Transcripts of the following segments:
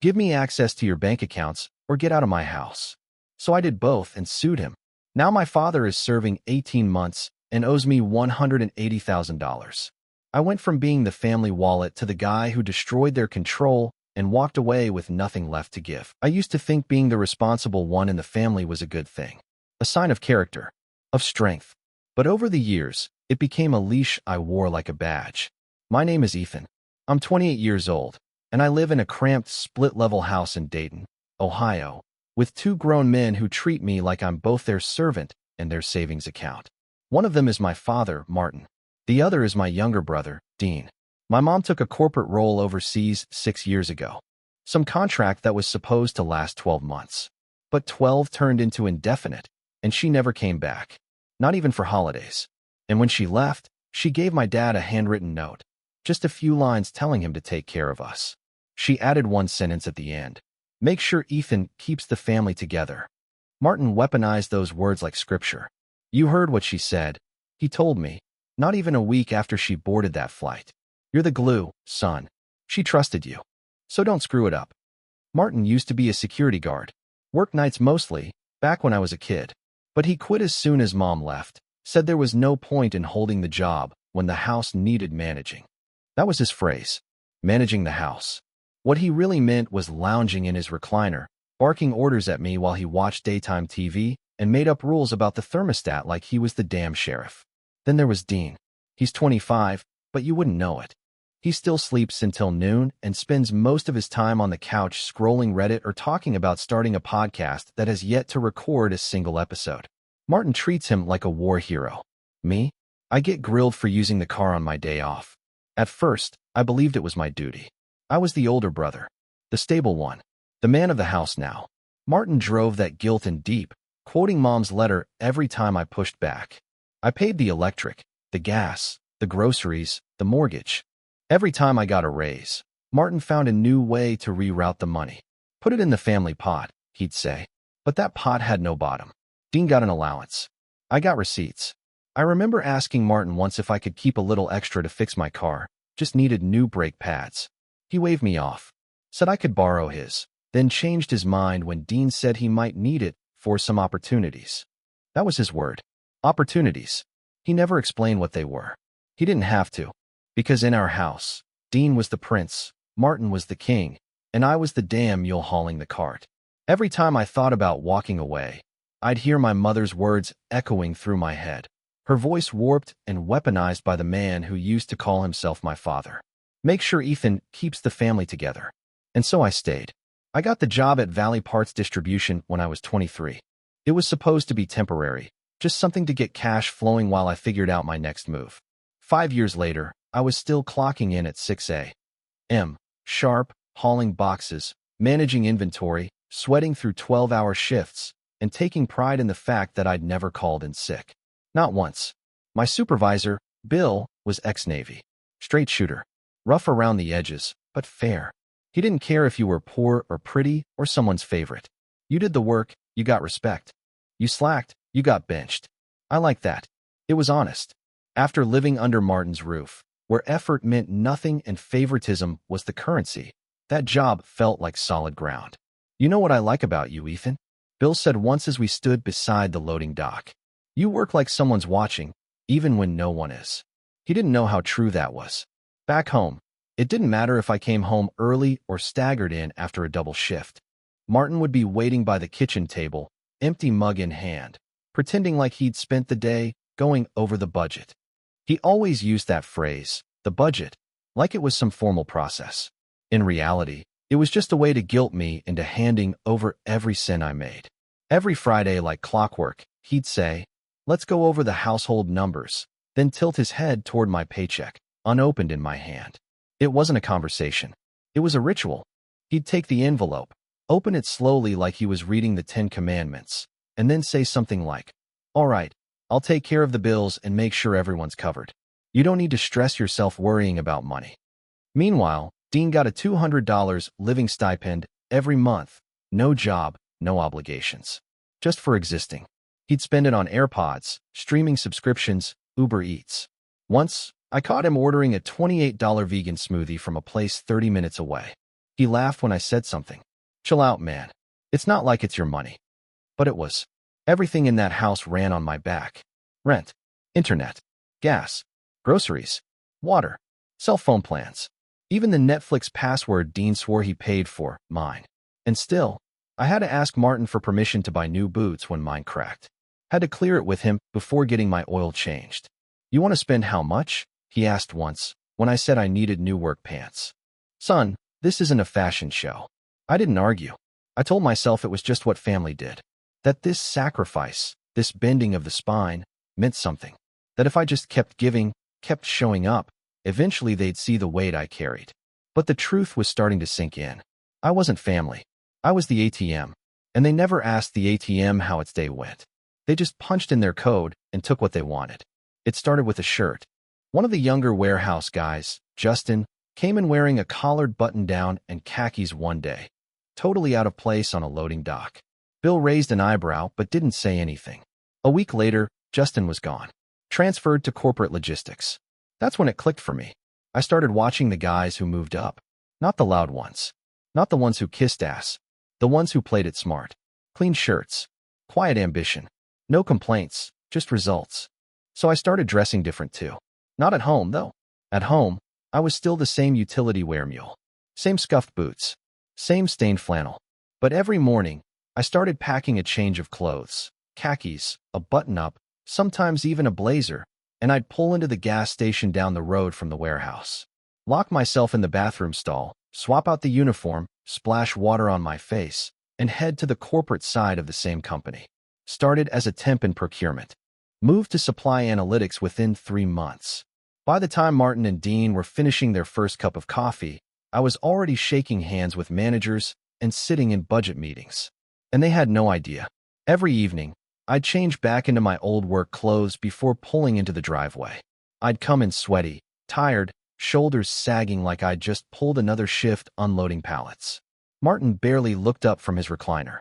Give me access to your bank accounts or get out of my house. So I did both and sued him. Now my father is serving 18 months and owes me $180,000. I went from being the family wallet to the guy who destroyed their control and walked away with nothing left to give. I used to think being the responsible one in the family was a good thing, a sign of character, of strength. But over the years, it became a leash I wore like a badge. My name is Ethan. I'm 28 years old, and I live in a cramped split-level house in Dayton, Ohio, with two grown men who treat me like I'm both their servant and their savings account. One of them is my father, Martin. The other is my younger brother, Dean. My mom took a corporate role overseas 6 years ago, some contract that was supposed to last 12 months. But 12 turned into indefinite, and she never came back, not even for holidays. And when she left, she gave my dad a handwritten note, just a few lines telling him to take care of us. She added one sentence at the end: make sure Ethan keeps the family together. Martin weaponized those words like scripture. You heard what she said. He told me, not even a week after she boarded that flight. You're the glue, son. She trusted you. So don't screw it up. Martin used to be a security guard. Worked nights mostly, back when I was a kid. But he quit as soon as mom left, said there was no point in holding the job when the house needed managing. That was his phrase, managing the house. What he really meant was lounging in his recliner, barking orders at me while he watched daytime TV and made up rules about the thermostat like he was the damn sheriff. Then there was Dean. He's 25, but you wouldn't know it. He still sleeps until noon and spends most of his time on the couch scrolling Reddit or talking about starting a podcast that has yet to record a single episode. Martin treats him like a war hero. Me? I get grilled for using the car on my day off. At first, I believed it was my duty. I was the older brother, the stable one, the man of the house now. Martin drove that guilt in deep, quoting mom's letter every time I pushed back. I paid the electric, the gas, the groceries, the mortgage. Every time I got a raise, Martin found a new way to reroute the money. Put it in the family pot, he'd say. But that pot had no bottom. Dean got an allowance. I got receipts. I remember asking Martin once if I could keep a little extra to fix my car, just needed new brake pads. He waved me off, said I could borrow his, then changed his mind when Dean said he might need it for some opportunities. That was his word. Opportunities. He never explained what they were. He didn't have to. Because in our house, Dean was the prince, Martin was the king, and I was the damn mule hauling the cart. Every time I thought about walking away, I'd hear my mother's words echoing through my head, her voice warped and weaponized by the man who used to call himself my father. Make sure Ethan keeps the family together. And so I stayed. I got the job at Valley Parts Distribution when I was 23. It was supposed to be temporary, just something to get cash flowing while I figured out my next move. 5 years later, I was still clocking in at 6 a.m. sharp, hauling boxes, managing inventory, sweating through 12-hour shifts, and taking pride in the fact that I'd never called in sick. Not once. My supervisor, Bill, was ex-Navy. Straight shooter. Rough around the edges, but fair. He didn't care if you were poor or pretty or someone's favorite. You did the work, you got respect. You slacked, you got benched. I liked that. It was honest. After living under Martin's roof, where effort meant nothing and favoritism was the currency, that job felt like solid ground. You know what I like about you, Ethan? Bill said once as we stood beside the loading dock. You work like someone's watching, even when no one is. He didn't know how true that was. Back home, it didn't matter if I came home early or staggered in after a double shift. Martin would be waiting by the kitchen table, empty mug in hand, pretending like he'd spent the day going over the budget. He always used that phrase, the budget, like it was some formal process. In reality, it was just a way to guilt me into handing over every cent I made. Every Friday, like clockwork, he'd say, let's go over the household numbers, then tilt his head toward my paycheck, unopened in my hand. It wasn't a conversation. It was a ritual. He'd take the envelope, open it slowly like he was reading the 10 Commandments, and then say something like, all right, I'll take care of the bills and make sure everyone's covered. You don't need to stress yourself worrying about money. Meanwhile, Dean got a $200 living stipend every month. No job, no obligations. Just for existing. He'd spend it on AirPods, streaming subscriptions, Uber Eats. Once, I caught him ordering a $28 vegan smoothie from a place 30 minutes away. He laughed when I said something. Chill out, man. It's not like it's your money. But it was. Everything in that house ran on my back. Rent, internet, gas, groceries, water, cell phone plans. Even the Netflix password Dean swore he paid for, mine. And still, I had to ask Martin for permission to buy new boots when mine cracked. Had to clear it with him before getting my oil changed. You want to spend how much? He asked once, when I said I needed new work pants. Son, this isn't a fashion show. I didn't argue. I told myself it was just what family did. That this sacrifice, this bending of the spine, meant something. That if I just kept giving, kept showing up, eventually they'd see the weight I carried. But the truth was starting to sink in. I wasn't family. I was the ATM. And they never asked the ATM how its day went. They just punched in their code and took what they wanted. It started with a shirt. One of the younger warehouse guys, Justin, came in wearing a collared button-down and khakis one day. Totally out of place on a loading dock. Bill raised an eyebrow but didn't say anything. A week later, Justin was gone. Transferred to corporate logistics. That's when it clicked for me. I started watching the guys who moved up. Not the loud ones. Not the ones who kissed ass. The ones who played it smart. Clean shirts. Quiet ambition. No complaints, just results. So I started dressing different too. Not at home, though. At home, I was still the same utility wear mule. Same scuffed boots. Same stained flannel. But every morning, I started packing a change of clothes. Khakis, a button-up, sometimes even a blazer, and I'd pull into the gas station down the road from the warehouse. Lock myself in the bathroom stall, swap out the uniform, splash water on my face, and head to the corporate side of the same company. Started as a temp in procurement. Moved to supply analytics within 3 months. By the time Martin and Dean were finishing their first cup of coffee, I was already shaking hands with managers and sitting in budget meetings. And they had no idea. Every evening, I'd change back into my old work clothes before pulling into the driveway. I'd come in sweaty, tired, shoulders sagging like I'd just pulled another shift unloading pallets. Martin barely looked up from his recliner.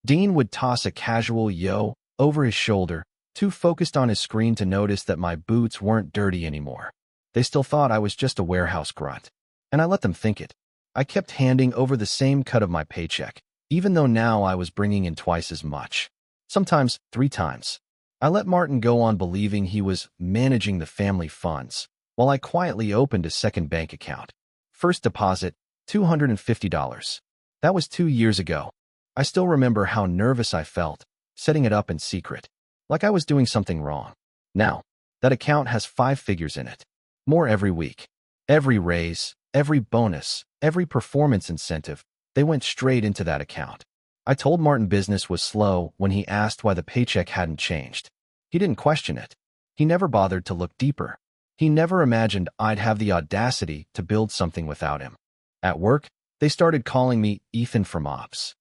Dean would toss a casual yo over his shoulder, too focused on his screen to notice that my boots weren't dirty anymore. They still thought I was just a warehouse grunt. And I let them think it. I kept handing over the same cut of my paycheck, even though now I was bringing in twice as much. Sometimes 3 times. I let Martin go on believing he was managing the family funds, while I quietly opened a second bank account. First deposit, $250. That was 2 years ago. I still remember how nervous I felt, setting it up in secret, like I was doing something wrong. Now, that account has 5 figures in it. More every week. Every raise, every bonus, every performance incentive, they went straight into that account. I told Martin business was slow when he asked why the paycheck hadn't changed. He didn't question it. He never bothered to look deeper. He never imagined I'd have the audacity to build something without him. At work, they started calling me Ethan from Ops.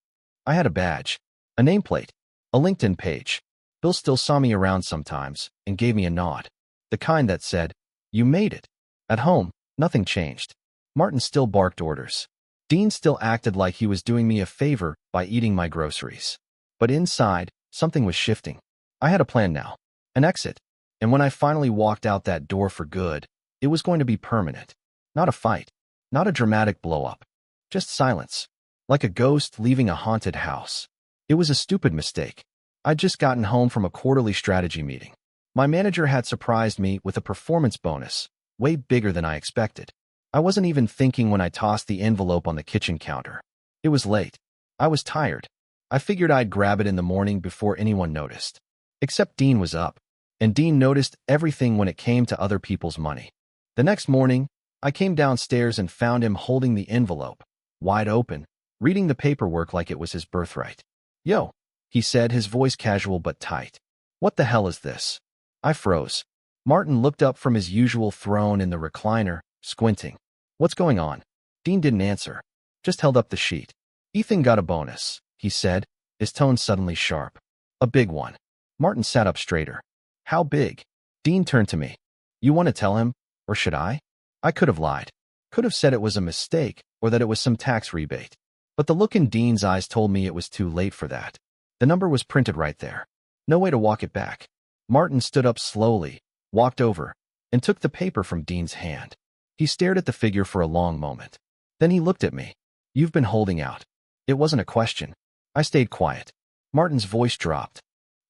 I had a badge, a nameplate, a LinkedIn page. Bill still saw me around sometimes and gave me a nod. The kind that said, "You made it." At home, nothing changed. Martin still barked orders. Dean still acted like he was doing me a favor by eating my groceries. But inside, something was shifting. I had a plan now. An exit. And when I finally walked out that door for good, it was going to be permanent. Not a fight. Not a dramatic blow-up. Just silence. Like a ghost leaving a haunted house. It was a stupid mistake. I'd just gotten home from a quarterly strategy meeting. My manager had surprised me with a performance bonus, way bigger than I expected. I wasn't even thinking when I tossed the envelope on the kitchen counter. It was late. I was tired. I figured I'd grab it in the morning before anyone noticed. Except Dean was up. And Dean noticed everything when it came to other people's money. The next morning, I came downstairs and found him holding the envelope, wide open, reading the paperwork like it was his birthright. "Yo," he said, his voice casual but tight. "What the hell is this?" I froze. Martin looked up from his usual throne in the recliner, squinting. "What's going on?" Dean didn't answer, just held up the sheet. "Ethan got a bonus," he said, his tone suddenly sharp. "A big one." Martin sat up straighter. "How big?" Dean turned to me. "You want to tell him, or should I?" I could have lied. Could have said it was a mistake or that it was some tax rebate. But the look in Dean's eyes told me it was too late for that. The number was printed right there. No way to walk it back. Martin stood up slowly, walked over, and took the paper from Dean's hand. He stared at the figure for a long moment. Then he looked at me. You've been holding out. It wasn't a question. I stayed quiet. Martin's voice dropped.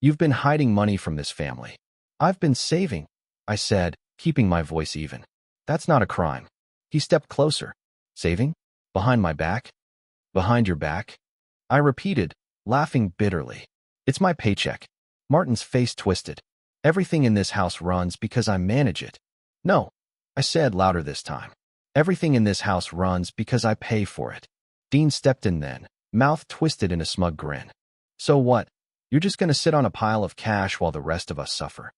You've been hiding money from this family. I've been saving, I said, keeping my voice even. That's not a crime. He stepped closer. Saving? Behind my back? Behind your back? I repeated, laughing bitterly. It's my paycheck. Martin's face twisted. Everything in this house runs because I manage it. No, I said louder this time. Everything in this house runs because I pay for it. Dean stepped in then, mouth twisted in a smug grin. So what? You're just going to sit on a pile of cash while the rest of us suffer.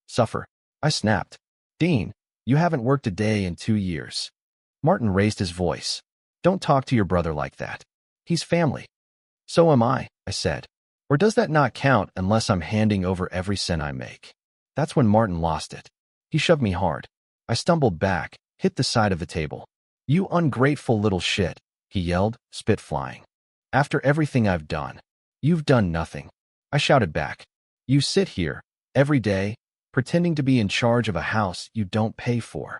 Suffer? I snapped. Dean, you haven't worked a day in 2 years. Martin raised his voice. Don't talk to your brother like that. He's family. So am I said. Or does that not count unless I'm handing over every cent I make? That's when Martin lost it. He shoved me hard. I stumbled back, hit the side of the table. You ungrateful little shit, he yelled, spit flying. After everything I've done, you've done nothing. I shouted back. You sit here, every day, pretending to be in charge of a house you don't pay for.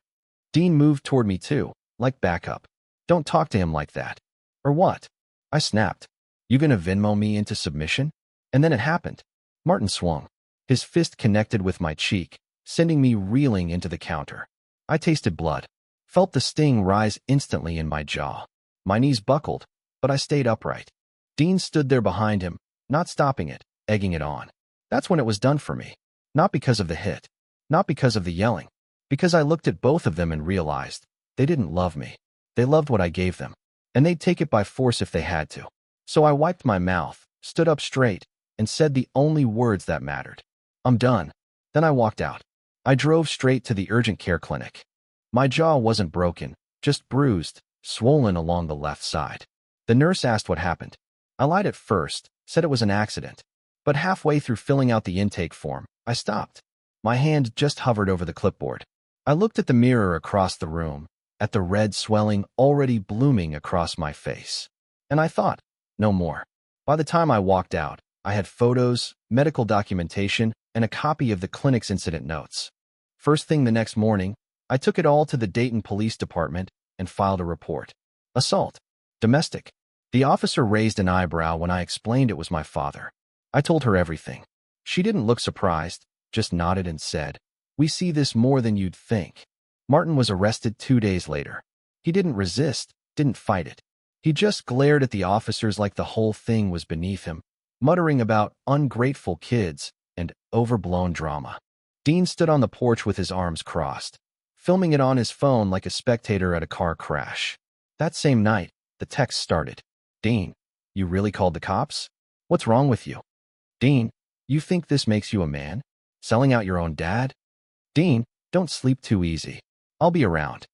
Dean moved toward me too, like backup. Don't talk to him like that. Or what? I snapped. You gonna Venmo me into submission? And then it happened. Martin swung. His fist connected with my cheek, sending me reeling into the counter. I tasted blood, felt the sting rise instantly in my jaw. My knees buckled, but I stayed upright. Dean stood there behind him, not stopping it, egging it on. That's when it was done for me. Not because of the hit, not because of the yelling, because I looked at both of them and realized they didn't love me. They loved what I gave them, and they'd take it by force if they had to. So I wiped my mouth, stood up straight, and said the only words that mattered. I'm done. Then I walked out. I drove straight to the urgent care clinic. My jaw wasn't broken, just bruised, swollen along the left side. The nurse asked what happened. I lied at first, said it was an accident. But halfway through filling out the intake form, I stopped. My hand just hovered over the clipboard. I looked at the mirror across the room, at the red swelling already blooming across my face. And I thought, no more. By the time I walked out, I had photos, medical documentation, and a copy of the clinic's incident notes. First thing the next morning, I took it all to the Dayton Police Department and filed a report. Assault. Domestic. The officer raised an eyebrow when I explained it was my father. I told her everything. She didn't look surprised, just nodded and said, "We see this more than you'd think." Martin was arrested 2 days later. He didn't resist, didn't fight it. He just glared at the officers like the whole thing was beneath him, muttering about ungrateful kids and overblown drama. Dean stood on the porch with his arms crossed, filming it on his phone like a spectator at a car crash. That same night, the text started. Dean, you really called the cops? What's wrong with you? Dean, you think this makes you a man? Selling out your own dad? Dean, don't sleep too easy. I'll be around.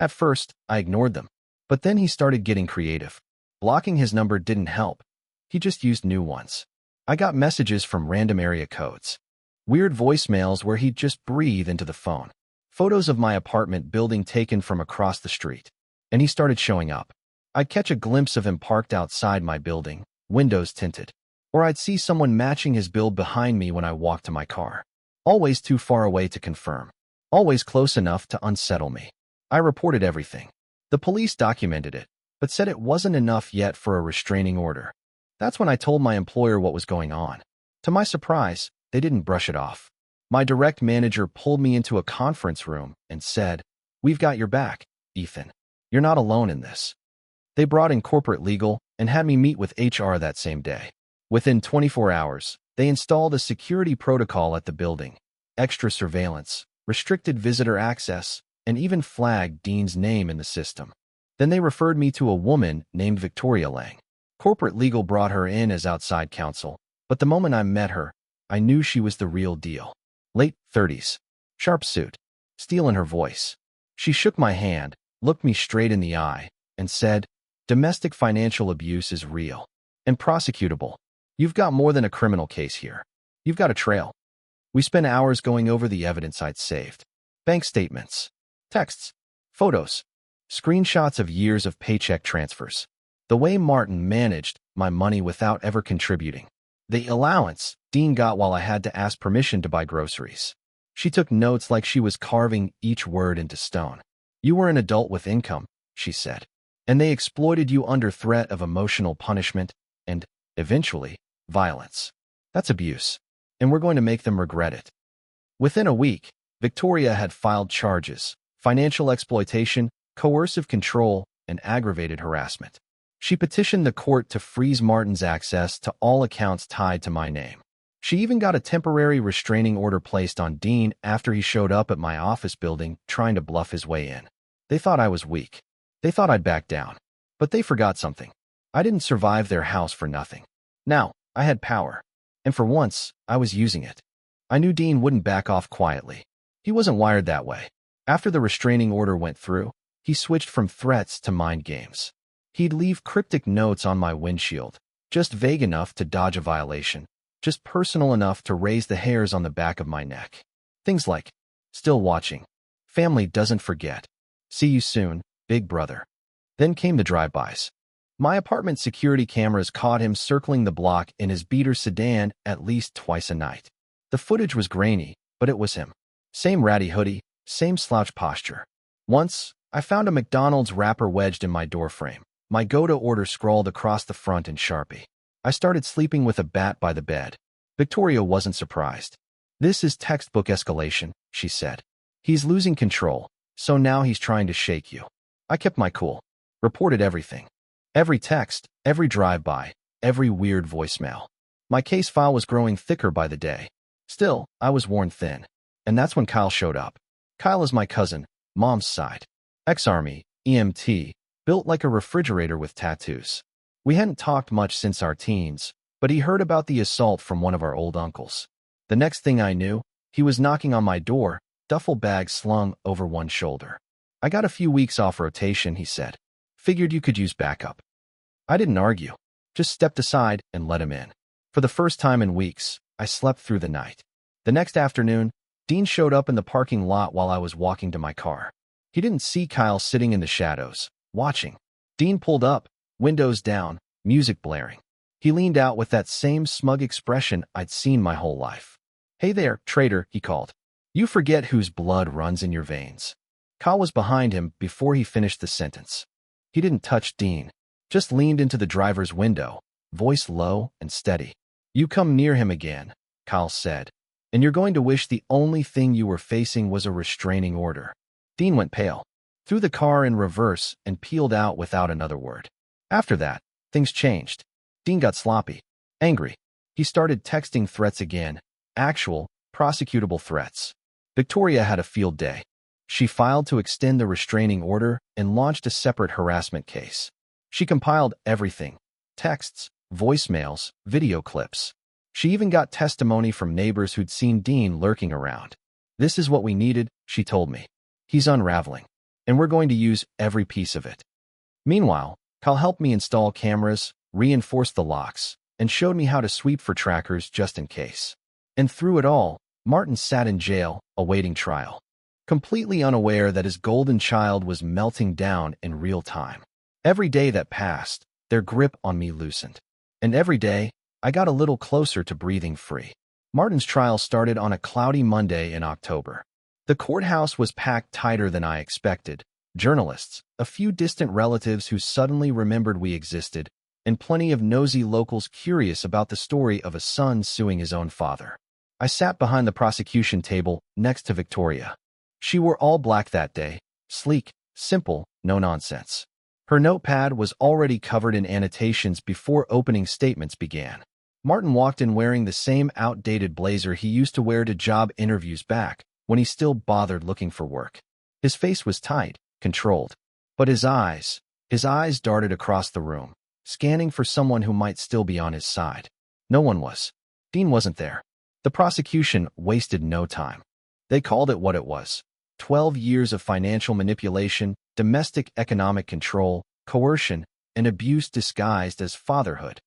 At first, I ignored them, but then he started getting creative. Blocking his number didn't help. He just used new ones. I got messages from random area codes. Weird voicemails where he'd just breathe into the phone. Photos of my apartment building taken from across the street. And he started showing up. I'd catch a glimpse of him parked outside my building, windows tinted. Or I'd see someone matching his build behind me when I walked to my car. Always too far away to confirm. Always close enough to unsettle me. I reported everything. The police documented it, but said it wasn't enough yet for a restraining order. That's when I told my employer what was going on. To my surprise, they didn't brush it off. My direct manager pulled me into a conference room and said, "We've got your back, Ethan. You're not alone in this." They brought in corporate legal and had me meet with HR that same day. Within 24 hours, they installed a security protocol at the building, extra surveillance, restricted visitor access, and even flagged Dean's name in the system. Then they referred me to a woman named Victoria Lang. Corporate legal brought her in as outside counsel, but the moment I met her, I knew she was the real deal. Late 30s, sharp suit, steel in her voice. She shook my hand, looked me straight in the eye, and said, "Domestic financial abuse is real and prosecutable. You've got more than a criminal case here. You've got a trail." We spent hours going over the evidence I'd saved. Bank statements, texts, photos, screenshots of years of paycheck transfers. The way Martin managed my money without ever contributing. The allowance Dean got while I had to ask permission to buy groceries. She took notes like she was carving each word into stone. "You were an adult with income," she said. And they exploited you under threat of emotional punishment and, eventually, violence. That's abuse. And we're going to make them regret it. Within a week, Victoria had filed charges: financial exploitation, coercive control, and aggravated harassment. She petitioned the court to freeze Martin's access to all accounts tied to my name. She even got a temporary restraining order placed on Dean after he showed up at my office building trying to bluff his way in. They thought I was weak. They thought I'd back down. But they forgot something. I didn't survive their house for nothing. Now, I had power. And for once, I was using it. I knew Dean wouldn't back off quietly. He wasn't wired that way. After the restraining order went through, he switched from threats to mind games. He'd leave cryptic notes on my windshield, just vague enough to dodge a violation, just personal enough to raise the hairs on the back of my neck. Things like, "Still watching. Family doesn't forget. See you soon, big brother." Then came the drive-bys. My apartment security cameras caught him circling the block in his beater sedan at least twice a night. The footage was grainy, but it was him. Same ratty hoodie, same slouch posture. Once, I found a McDonald's wrapper wedged in my doorframe, my go-to-order scrawled across the front in Sharpie. I started sleeping with a bat by the bed. Victoria wasn't surprised. "This is textbook escalation," she said. "He's losing control, so now he's trying to shake you." I kept my cool. Reported everything. Every text, every drive-by, every weird voicemail. My case file was growing thicker by the day. Still, I was worn thin. And that's when Kyle showed up. Kyle is my cousin, mom's side. Ex-Army, EMT, built like a refrigerator with tattoos. We hadn't talked much since our teens, but he heard about the assault from one of our old uncles. The next thing I knew, he was knocking on my door, duffel bag slung over one shoulder. "I got a few weeks off rotation," he said. "Figured you could use backup." I didn't argue, just stepped aside and let him in. For the first time in weeks, I slept through the night. The next afternoon, Dean showed up in the parking lot while I was walking to my car. He didn't see Kyle sitting in the shadows, watching. Dean pulled up, windows down, music blaring. He leaned out with that same smug expression I'd seen my whole life. "Hey there, traitor," he called. "You forget whose blood runs in your veins." Kyle was behind him before he finished the sentence. He didn't touch Dean, just leaned into the driver's window, voice low and steady. "You come near him again," Kyle said, "and you're going to wish the only thing you were facing was a restraining order." Dean went pale, threw the car in reverse, and peeled out without another word. After that, things changed. Dean got sloppy, angry. He started texting threats again, actual, prosecutable threats. Victoria had a field day. She filed to extend the restraining order and launched a separate harassment case. She compiled everything: texts, voicemails, video clips. She even got testimony from neighbors who'd seen Dean lurking around. "This is what we needed," she told me. "He's unraveling, and we're going to use every piece of it." Meanwhile, Kyle helped me install cameras, reinforced the locks, and showed me how to sweep for trackers just in case. And through it all, Martin sat in jail, awaiting trial, completely unaware that his golden child was melting down in real time. Every day that passed, their grip on me loosened. And every day, I got a little closer to breathing free. Martin's trial started on a cloudy Monday in October. The courthouse was packed tighter than I expected. Journalists, a few distant relatives who suddenly remembered we existed, and plenty of nosy locals curious about the story of a son suing his own father. I sat behind the prosecution table, next to Victoria. She wore all black that day, sleek, simple, no nonsense. Her notepad was already covered in annotations before opening statements began. Martin walked in wearing the same outdated blazer he used to wear to job interviews back when he still bothered looking for work. His face was tight, controlled, but his eyes darted across the room, scanning for someone who might still be on his side. No one was. Dean wasn't there. The prosecution wasted no time. They called it what it was: 12 years of financial manipulation, domestic economic control, coercion, and abuse disguised as fatherhood.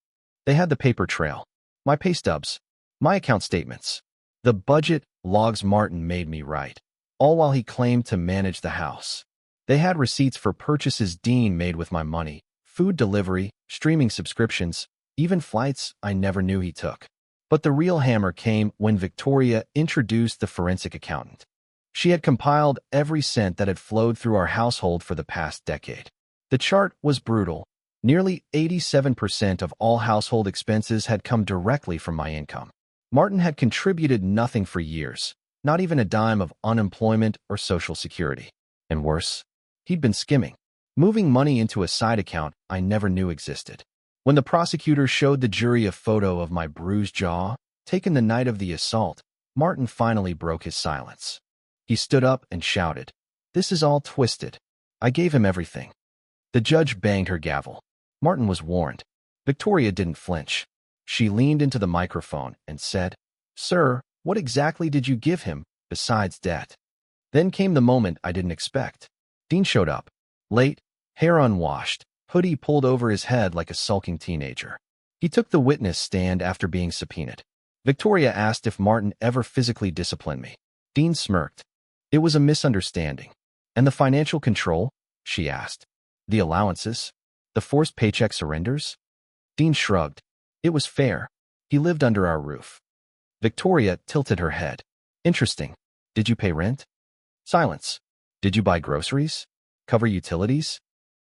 They had the paper trail, my pay stubs, my account statements, the budget logs Martin made me write, all while he claimed to manage the house. They had receipts for purchases Dean made with my money, food delivery, streaming subscriptions, even flights I never knew he took. But the real hammer came when Victoria introduced the forensic accountant. She had compiled every cent that had flowed through our household for the past decade. The chart was brutal. Nearly 87% of all household expenses had come directly from my income. Martin had contributed nothing for years, not even a dime of unemployment or Social Security. And worse, he'd been skimming, moving money into a side account I never knew existed. When the prosecutor showed the jury a photo of my bruised jaw, taken the night of the assault, Martin finally broke his silence. He stood up and shouted, "This is all twisted. I gave him everything." The judge banged her gavel. Martin was warned. Victoria didn't flinch. She leaned into the microphone and said, "Sir, what exactly did you give him, besides debt?" Then came the moment I didn't expect. Dean showed up, late, hair unwashed, hoodie pulled over his head like a sulking teenager. He took the witness stand after being subpoenaed. Victoria asked if Martin ever physically disciplined me. Dean smirked. "It was a misunderstanding." "And the financial control?" she asked. "The allowances? The forced paycheck surrenders?" Dean shrugged. "It was fair. He lived under our roof." Victoria tilted her head. "Interesting. Did you pay rent?" Silence. "Did you buy groceries? Cover utilities?"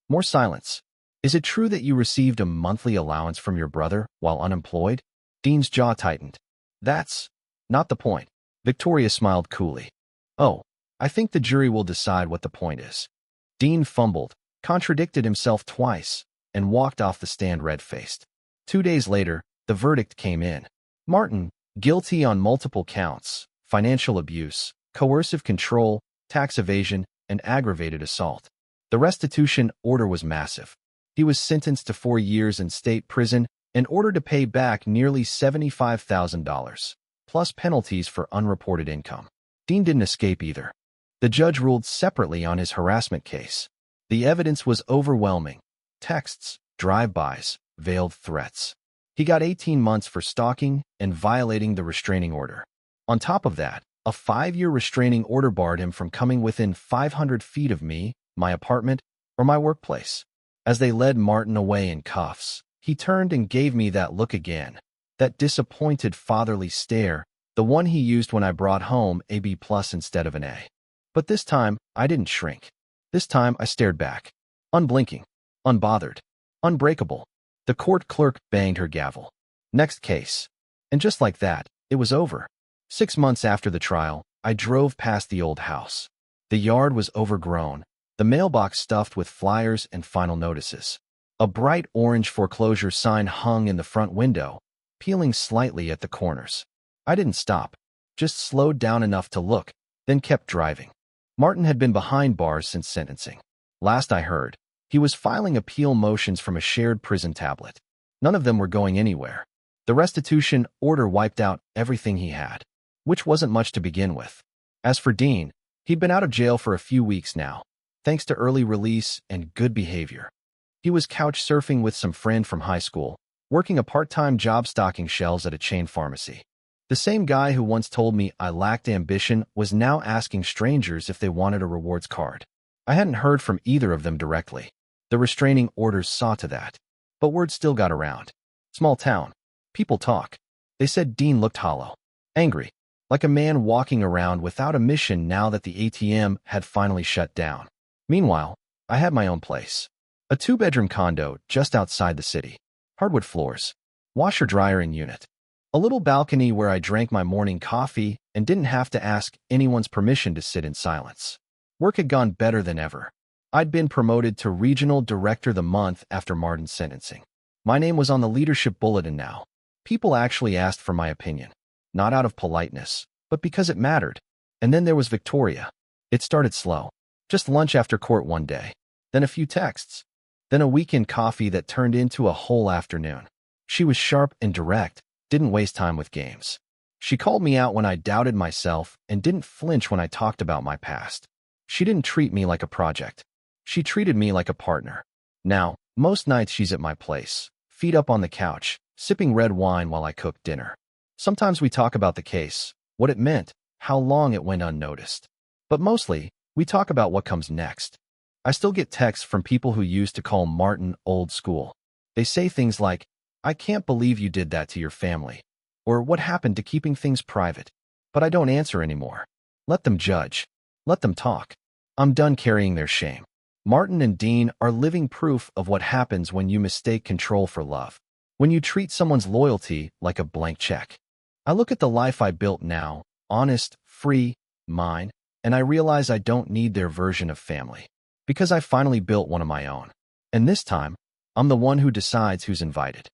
More silence. "Is it true that you received a monthly allowance from your brother while unemployed?" Dean's jaw tightened. "That's not the point." Victoria smiled coolly. "Oh, I think the jury will decide what the point is." Dean fumbled, contradicted himself twice, and walked off the stand red-faced. 2 days later, the verdict came in. Martin, guilty on multiple counts: financial abuse, coercive control, tax evasion, and aggravated assault. The restitution order was massive. He was sentenced to 4 years in state prison and ordered to pay back nearly $75,000, plus penalties for unreported income. Dean didn't escape either. The judge ruled separately on his harassment case. The evidence was overwhelming. Texts, drive-bys, veiled threats. He got 18 months for stalking and violating the restraining order. On top of that, a 5-year restraining order barred him from coming within 500 feet of me, my apartment, or my workplace. As they led Martin away in cuffs, he turned and gave me that look again, that disappointed fatherly stare, the one he used when I brought home a B+ instead of an A. But this time, I didn't shrink. This time, I stared back, unblinking, unbothered, unbreakable. The court clerk banged her gavel. "Next case." And just like that, it was over. 6 months after the trial, I drove past the old house. The yard was overgrown, the mailbox stuffed with flyers and final notices. A bright orange foreclosure sign hung in the front window, peeling slightly at the corners. I didn't stop, just slowed down enough to look, then kept driving. Martin had been behind bars since sentencing. Last I heard, he was filing appeal motions from a shared prison tablet. None of them were going anywhere. The restitution order wiped out everything he had, which wasn't much to begin with. As for Dean, he'd been out of jail for a few weeks now, thanks to early release and good behavior. He was couch surfing with some friend from high school, working a part-time job stocking shelves at a chain pharmacy. The same guy who once told me I lacked ambition was now asking strangers if they wanted a rewards card. I hadn't heard from either of them directly. The restraining orders saw to that. But word still got around. Small town. People talk. They said Dean looked hollow, angry, like a man walking around without a mission now that the ATM had finally shut down. Meanwhile, I had my own place. A 2-bedroom condo just outside the city. Hardwood floors. Washer-dryer in unit. A little balcony where I drank my morning coffee and didn't have to ask anyone's permission to sit in silence. Work had gone better than ever. I'd been promoted to Regional Director the month after Martin's sentencing. My name was on the leadership bulletin now. People actually asked for my opinion. Not out of politeness, but because it mattered. And then there was Victoria. It started slow. Just lunch after court one day. Then a few texts. Then a weekend coffee that turned into a whole afternoon. She was sharp and direct, didn't waste time with games. She called me out when I doubted myself and didn't flinch when I talked about my past. She didn't treat me like a project. She treated me like a partner. Now, most nights she's at my place, feet up on the couch, sipping red wine while I cook dinner. Sometimes we talk about the case, what it meant, how long it went unnoticed. But mostly, we talk about what comes next. I still get texts from people who used to call Martin old school. They say things like, "I can't believe you did that to your family," or "What happened to keeping things private?" But I don't answer anymore. Let them judge. Let them talk. I'm done carrying their shame. Martin and Dean are living proof of what happens when you mistake control for love, when you treat someone's loyalty like a blank check. I look at the life I built now, honest, free, mine, and I realize I don't need their version of family, because I finally built one of my own. And this time, I'm the one who decides who's invited.